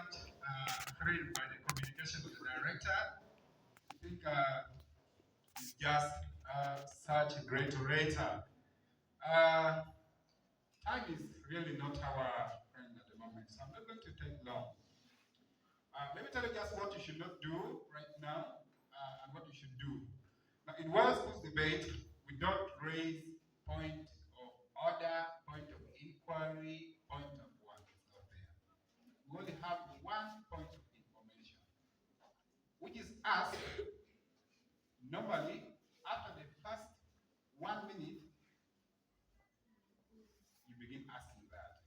much thrilled by the communication of the director. I think he's just such a great orator. Time is really not our friend at the moment, so I'm not going to take long. Let me tell you just what you should not do right now and what you should do. Now, in World Schools debate, we don't raise point of order, point of inquiry, point of one. It's not there. We only have one point of information, which is asked normally after the first 1 minute, you begin asking that.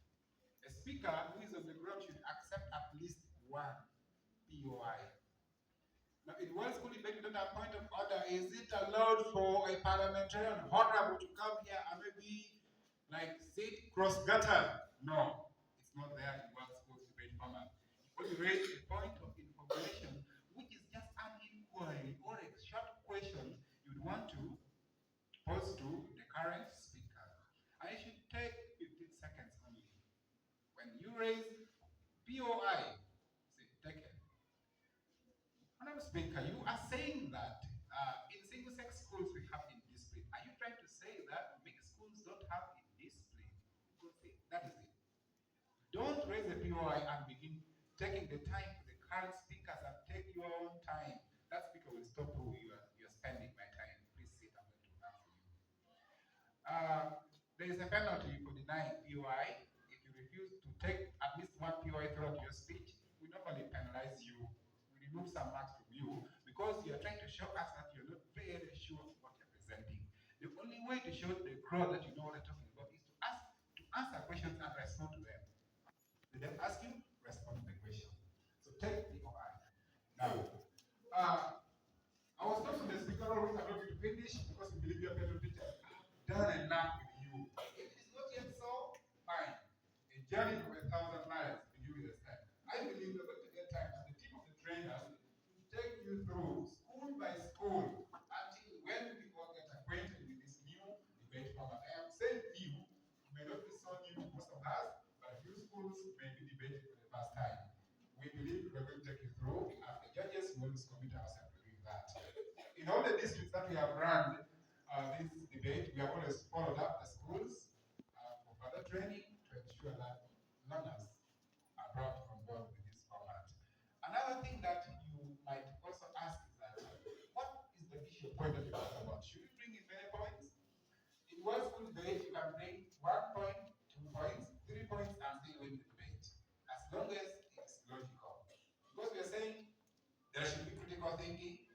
A speaker who is on the ground should accept at least one POI. Now, in one school debate, we don't have point of order. Is it allowed for a parliamentarian honorable to come here and maybe like sit cross gutter? No, it's not there in one school debate format. You only raise a point of information, which is just an inquiry or a short question you'd want to pose to the current speaker. And it should take 15 seconds only. When you raise POI, say taken. Honorable Speaker, you are saying that in single-sex schools we have indiscipline. Are you trying to say that mixed schools don't have indiscipline? That is it. Don't raise the POI and begin taking the time for the current speakers and take your own time. That speaker will stop who you're spending my time. Please sit, I'm going to answer you. There is a penalty for denying POI. If you refuse to take at least one POI throughout your speech, we normally penalize you. We remove some marks from you because you are trying to show us that you're not very sure of what you're presenting. The only way to show the crowd that you know what you're talking about is to answer questions and respond to them. They then ask you, respond to the question. So take POI. Now, I was told from the speaker always allowed you to finish because we believe you're better teacher. Done enough with you. If it is not yet so, fine. A journey of 1,000 miles begins with a step. I believe we're going to get time as the team of the trainers to take you through school by school until when we all get acquainted with this new debate format. I am saying new, it may not be so new to most of us, but a few schools may be debating for the first time. We believe we're going to take you through. As the judges, we always commit ourselves to doing that. In all the districts that we have run this debate, we have always followed up the schools for further training to ensure that learners are brought on board with this format. Another thing that you might also ask is that what is the issue point that you talk about? Should we bring in many points? In one school debate, you can bring 1 point, 2 points, 3 points, and still win the debate, as long as it's logical. Because we are saying there should be critical thinking,